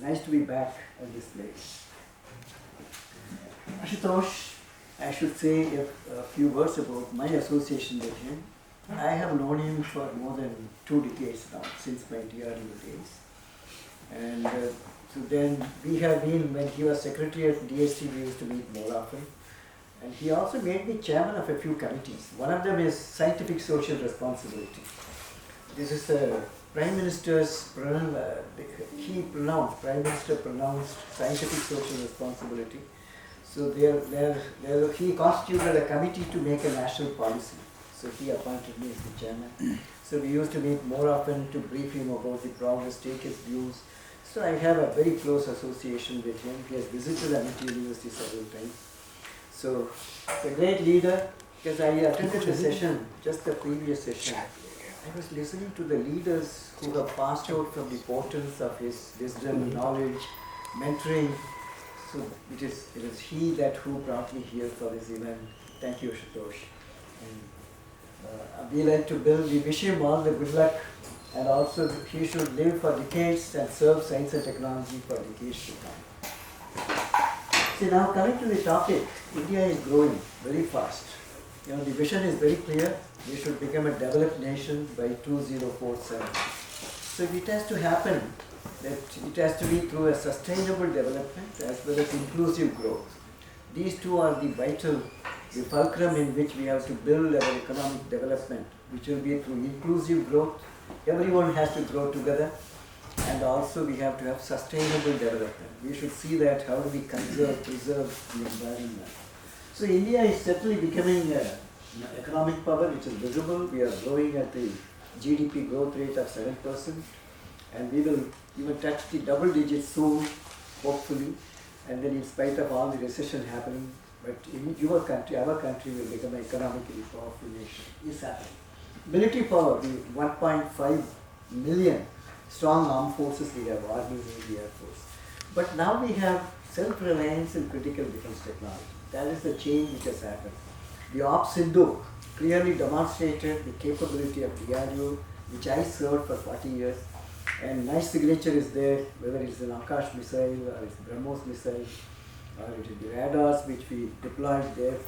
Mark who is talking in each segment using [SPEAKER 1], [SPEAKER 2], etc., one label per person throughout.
[SPEAKER 1] nice to be back at this place. Ashutosh, I should say a few words about my association with him. I have known him for more than 2 decades now, since my DRDO days. And so then we have been, when he was secretary at DST, we used to meet more often. And he also made me chairman of a few committees. One of them is scientific social responsibility. This is the Prime Minister's, Prime Minister pronounced scientific social responsibility. So he constituted a committee to make a national policy. So he appointed me as the chairman. So we used to meet more often to brief him about the progress, take his views. So I have a very close association with him. He has visited Amity University several times. So he's a great leader, because I attended the session, just the previous session. I was listening to the leaders who have passed out from the portals of his wisdom, knowledge, mentoring. So it is he who brought me here for this event. Thank you, Ashutosh. And we like to build, we wish him all the good luck, and also he should live for decades and serve science and technology for decades to come. See, now coming to the topic, India is growing very fast. The vision is very clear. We should become a developed nation by 2047. So it has to happen, that it has to be through a sustainable development as well as inclusive growth. These two are the vital, the fulcrum in which we have to build our economic development, which will be through inclusive growth. Everyone has to grow together, and also we have to have sustainable development. We should see that how do we preserve the environment. So India is certainly becoming an economic power which is visible. We are growing at the GDP growth rate of 7%, and we will even touch the double digits soon, hopefully. And then in spite of all the recession happening, but in your country, our country will become an economically powerful nation. It's happening. Military power, the 1.5 million strong armed forces we have, Army, Navy, Air Force. But now we have self-reliance in critical defense technology. That is the change which has happened. The Ops Sindhu clearly demonstrated the capability of DRDO, which I served for 40 years. And my signature is there, whether it's an Akash missile or it's BrahMos missile, or it is the radars which we deployed there.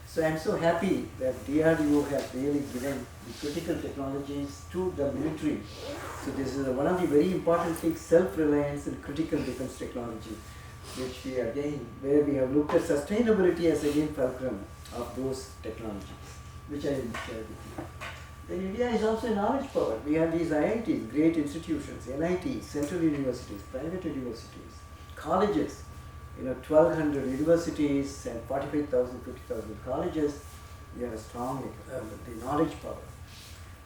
[SPEAKER 1] So I'm so happy that DRDO has really given the critical technologies to the military. So this is one of the very important things, self-reliance in critical defense technology, which we again, where we have looked at sustainability as again fulcrum of those technologies, which I will share with you. Then India is also a knowledge power. We have these IITs, great institutions, NITs, central universities, private universities, colleges, 1,200 universities and 45,000, 50,000 colleges. We have a strong the knowledge power.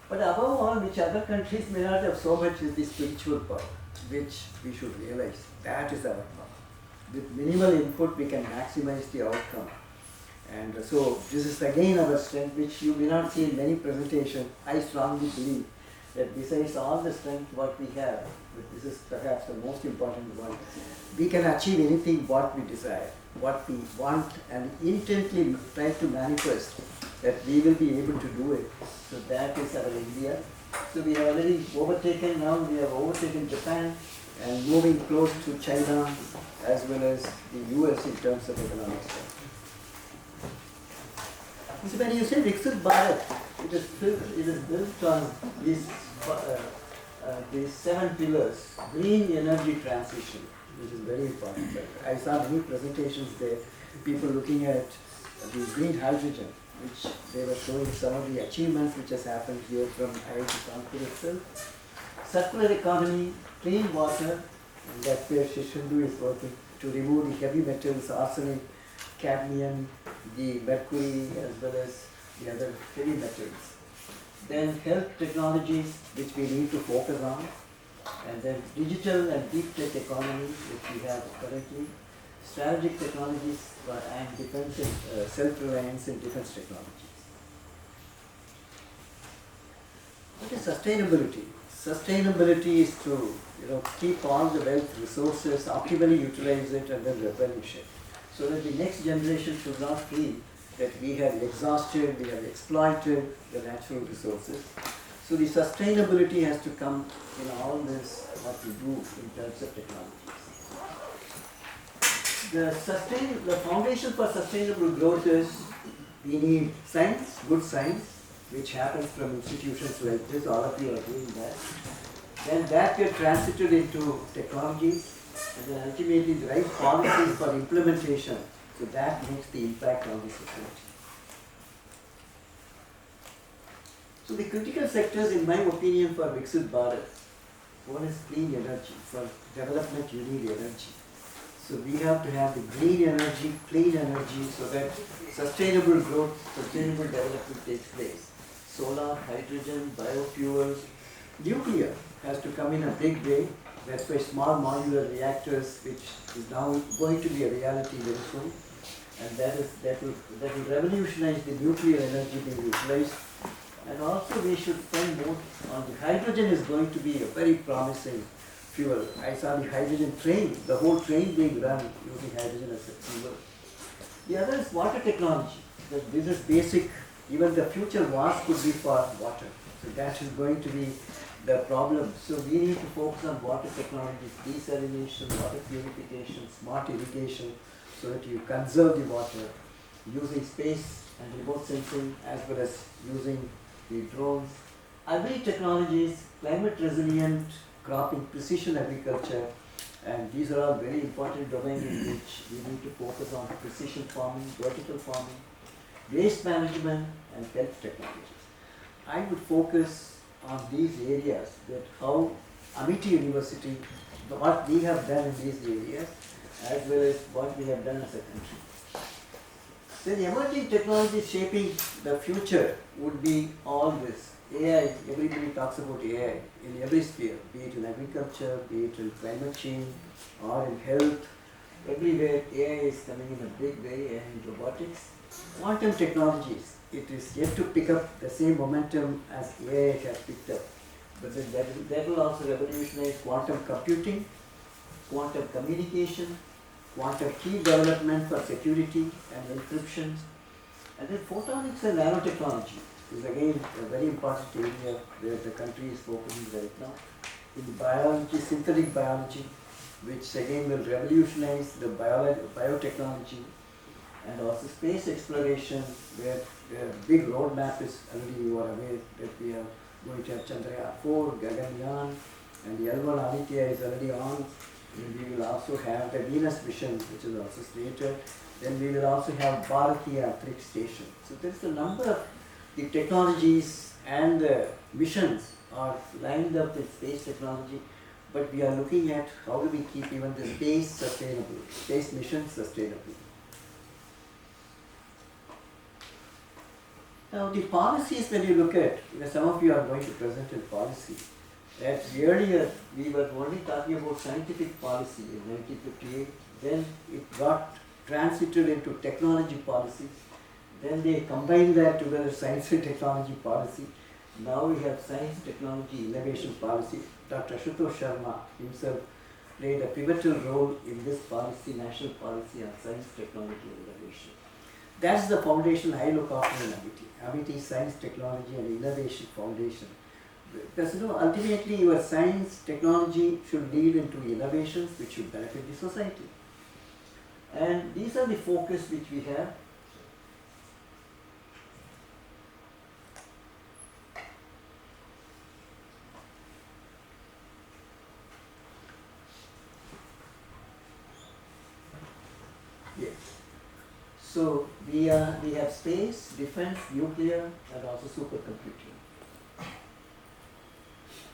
[SPEAKER 1] But above all, which other countries may not have so much, is the spiritual power, which we should realize. That is our power. With minimal input, we can maximize the outcome. And so this is again our strength, which you may not see in many presentations. I strongly believe that besides all the strength what we have, but this is perhaps the most important one, we can achieve anything what we desire, what we want, and intently try to manifest that we will be able to do it. So that is our India. So we have already overtaken, now we have overtaken Japan and moving close to China as well as the US in terms of economic strength. So when you say Viksit Bharat, it is built on these 7 pillars. Green energy transition, which is very important. I saw many presentations there, people looking at the green hydrogen, which they were showing some of the achievements which has happened here from IIT Kanpur itself. Circular economy, clean water, and that's where Shishindu is working to remove the heavy metals, arsenic, cadmium, the mercury, as well as the other heavy metals. Then health technologies, which we need to focus on, and then digital and deep tech economy, which we have currently, strategic technologies and defense and self-reliance in defense technologies. What is sustainability? Sustainability is to keep all the wealth resources, optimally utilize it, and then replenish it, so that the next generation should not feel that we have exhausted, we have exploited the natural resources. So the sustainability has to come in all this, what we do in terms of technologies. the foundation for sustainable growth is we need science, good science, which happens from institutions like this. All of you are doing that. Then that gets transited into technologies, and then ultimately the right policies for implementation. So that makes the impact on the society. So the critical sectors, in my opinion, for Viksit Bharat, one is clean energy. For development, you need energy. So we have to have the green energy, clean energy, so that sustainable growth, sustainable development takes place. Solar, hydrogen, biofuels, nuclear has to come in a big way. That's why small modular reactors, which is now going to be a reality very soon, and that will revolutionize the nuclear energy being utilized. And also we should spend more on the hydrogen is going to be a very promising fuel. I saw the hydrogen train, the whole train being run using hydrogen as a fuel. The other is water technology. This is basic, even the future wars could be for water. So that is going to be the problem. So we need to focus on water technologies, desalination, water purification, smart irrigation, so that you conserve the water using space and remote sensing, as well as using the drones. Agri technologies, climate resilient cropping, precision agriculture, and these are all very important domains in which we need to focus on: precision farming, vertical farming, waste management, and health technologies. I would focus on these areas, that how Amity University, what we have done in these areas, as well as what we have done as a country. Then emerging technologies shaping the future would be all this. AI, everybody talks about AI in every sphere, be it in agriculture, be it in climate change, or in health. Everywhere AI is coming in a big way, and robotics. Quantum technologies, it is yet to pick up the same momentum as AI has picked up. But then that will also revolutionize quantum computing, quantum communication, quantum key development for security and encryption. And then photonics and nanotechnology is again a very important area where the country is focusing right now. In biology, synthetic biology, which again will revolutionize the biotechnology, and also space exploration, where the big roadmap is already, you are aware that we are going to have Chandrayaan-4, Gaganyaan, and the L1 Aditya is already on. And we will also have the Venus mission, which is also stated. Then we will also have Bharatiya Antariksh Station. So there is a number of the technologies and the missions are lined up with space technology, but we are looking at how do we keep even the space sustainable, space missions sustainable. Now the policies, when you look at, some of you are going to present in policy. That earlier we were only talking about scientific policy in 1958, then it got transited into technology policy, then they combined that together, science and technology policy. Now we have science, technology, innovation policy. Dr. Ashutosh Sharma himself played a pivotal role in this policy, national policy on science, technology, and innovation. That's the foundation I look after in Amity. Amity Science, Technology, and Innovation Foundation. Because ultimately your science, technology should lead into innovations which should benefit the society. And these are the focus which we have. Yes. So we have space, defense, nuclear, and also supercomputing.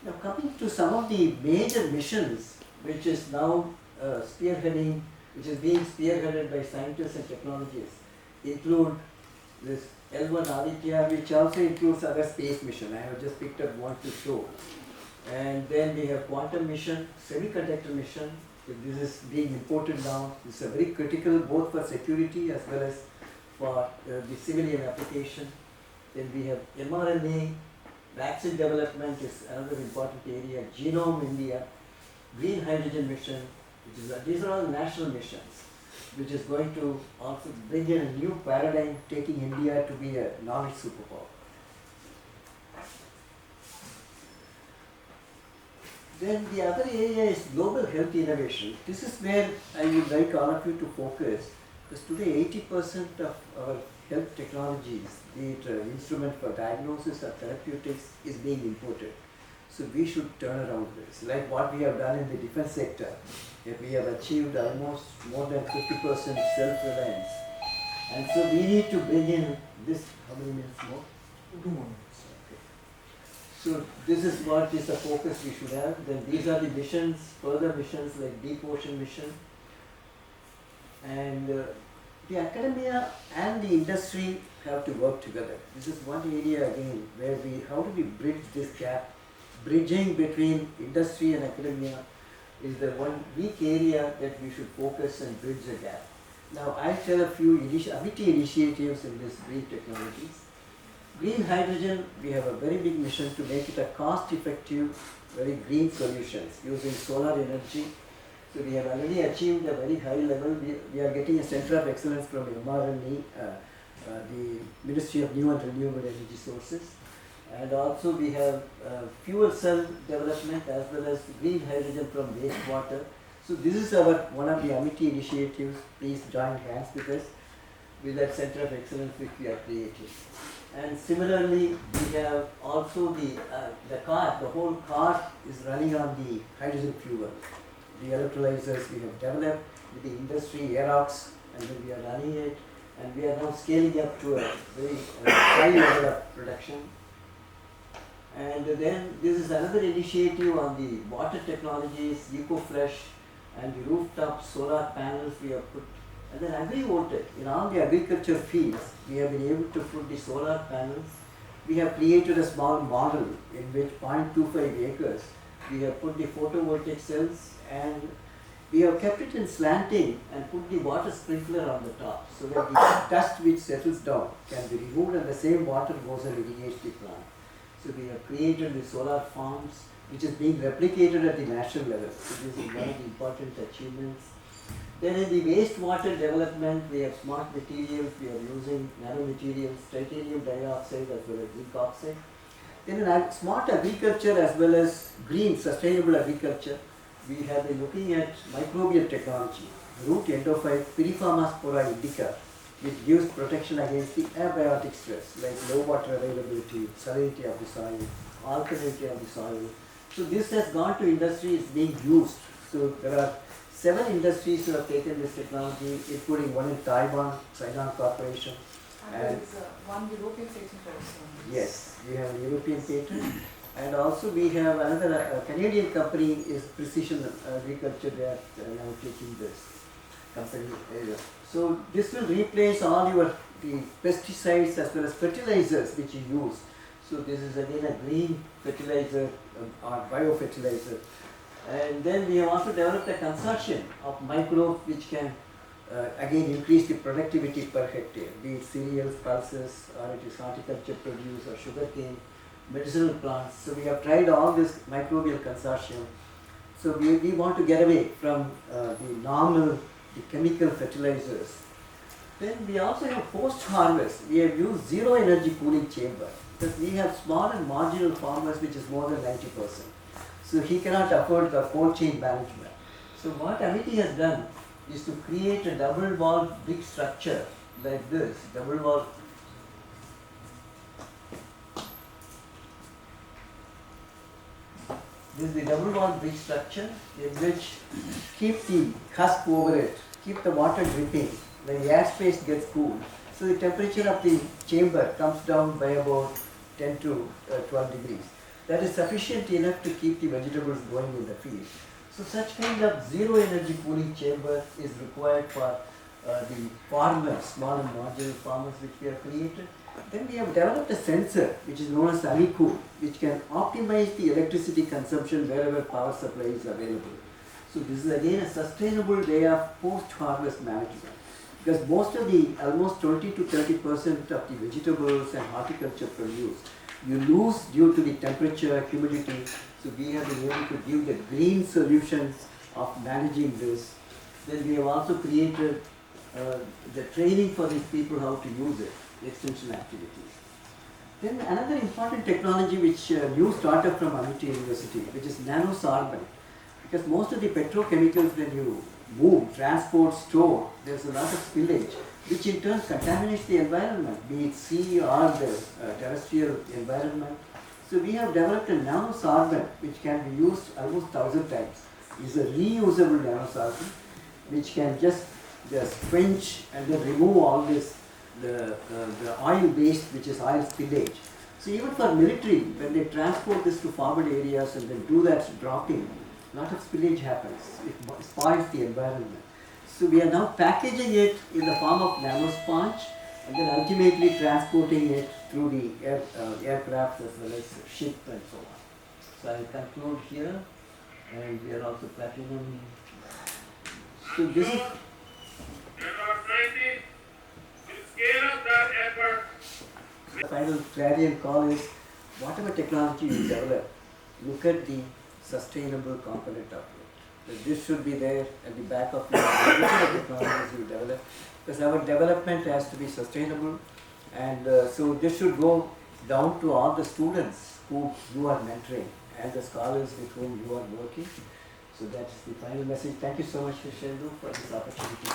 [SPEAKER 1] Now coming to some of the major missions which is now which is being spearheaded by scientists and technologists, include this L1 Aditya, which also includes other space mission. I have just picked up one to show. And then we have quantum mission, semiconductor mission. This is being imported now. This is very critical both for security as well as for the civilian application. Then we have mRNA, vaccine development is another important area, Genome India, green hydrogen mission, these are all national missions, which is going to also bring in a new paradigm, taking India to be a knowledge superpower. Then the other area is global health innovation. This is where I would like all of you to focus, because today 80% of our health technologies, be it instrument for diagnosis or therapeutics, is being imported. So we should turn around this, like what we have done in the defense sector. We have achieved almost more than 50% self-reliance. And so we need to bring in this, how many minutes more?
[SPEAKER 2] 2 more minutes.
[SPEAKER 1] So this is what is the focus we should have. Then these are the missions, further missions like Deep Ocean mission. And the academia and the industry have to work together. This is one area again where how do we bridge this gap? Bridging between industry and academia is the one weak area that we should focus and bridge the gap. Now I'll tell a few Amity initiatives in this green technologies. Green hydrogen, we have a very big mission to make it a cost-effective, very green solutions using solar energy. So we have already achieved a very high level. We are getting a center of excellence from MRNE, the Ministry of New and Renewable Energy Sources. And also we have fuel cell development as well as green hydrogen from wastewater. So this is one of the Amity initiatives. Please join hands with us with that center of excellence which we are creating. And similarly, we have also the whole car is running on the hydrogen fuel. The electrolyzers we have developed with the industry, Aerox, and then we are running it. And we are now scaling up to a very high level of production. And then this is another initiative on the water technologies, EcoFlush, and the rooftop solar panels we have put. And then agri-voltaic, in all the agriculture fields, we have been able to put the solar panels. We have created a small model in which 0.25 acres, we have put the photovoltaic cells, and we have kept it in slanting and put the water sprinkler on the top so that the dust which settles down can be removed and the same water goes and irrigates the plant. So we have created the solar farms which is being replicated at the national level. So this is one of the important achievements. Then in the wastewater development, we have smart materials, we are using nanomaterials, titanium dioxide as well as zinc oxide. Then in smart agriculture as well as green sustainable agriculture, we have been looking at microbial technology, root endophyte piriforma spora indica, which gives protection against the abiotic stress like low water availability, salinity of the soil, alkalinity of the soil. So this has gone to industry, it's being used. So there are 7 industries who have taken this technology, including one in Taiwan, Saigon Corporation.
[SPEAKER 3] And there is one European patent also.
[SPEAKER 1] Yes, we have a European patent. And also we have another Canadian company is Precision Agriculture, they are now taking this company. So this will replace all the pesticides as well as fertilizers which you use. So this is again a green fertilizer or biofertilizer. And then we have also developed a consortium of microbes which can again increase the productivity per hectare, be it cereals, pulses, or it is horticulture produce or sugarcane, medicinal plants. So we have tried all this microbial consortium. So we want to get away from the chemical fertilizers. Then we also have post-harvest. We have used zero energy cooling chamber because we have small and marginal farmers which is more than 90%. So he cannot afford the cold chain management. So what Amity has done is to create a double wall brick structure like this, double wall. This is the double wall brick structure in which keep the husk over it, keep the water dripping, when the airspace gets cooled. So the temperature of the chamber comes down by about 10 to 12 degrees. That is sufficient enough to keep the vegetables going in the field. So such kind of zero energy cooling chamber is required for the farmers, small and marginal farmers which we have created. Then we have developed a sensor which is known as AmiCool, which can optimize the electricity consumption wherever power supply is available. So this is again a sustainable way of post-harvest management. Because most of almost 20 to 30% of the vegetables and horticulture produce, you lose due to the temperature, humidity. So we have been able to give the green solutions of managing this. Then we have also created the training for these people how to use it, extension activities. Then another important technology which new startup from Amity University, which is nanosorbent. Because most of the petrochemicals when you move, transport, store, there's a lot of spillage, which in turn contaminates the environment, be it sea or the terrestrial environment. So we have developed a nanosorbent which can be used almost 1,000 times. It's a reusable nanosorbent which can just quench and then remove all this the oil waste, which is oil spillage. So even for military, when they transport this to forward areas and then do that dropping, a lot of spillage happens. It spoils the environment. So we are now packaging it in the form of nanosponge and then ultimately transporting it through the aircraft as well as ship and so on. So I will conclude here, and we are also platinum. So this is. The final clarion call is, whatever technology you develop, look at the sustainable component of it. That this should be there at the back of whichever technologies you develop, because our development has to be sustainable, and so this should go down to all the students who you are mentoring and the scholars with whom you are working. So that's the final message. Thank you so much, Shendu, for this opportunity.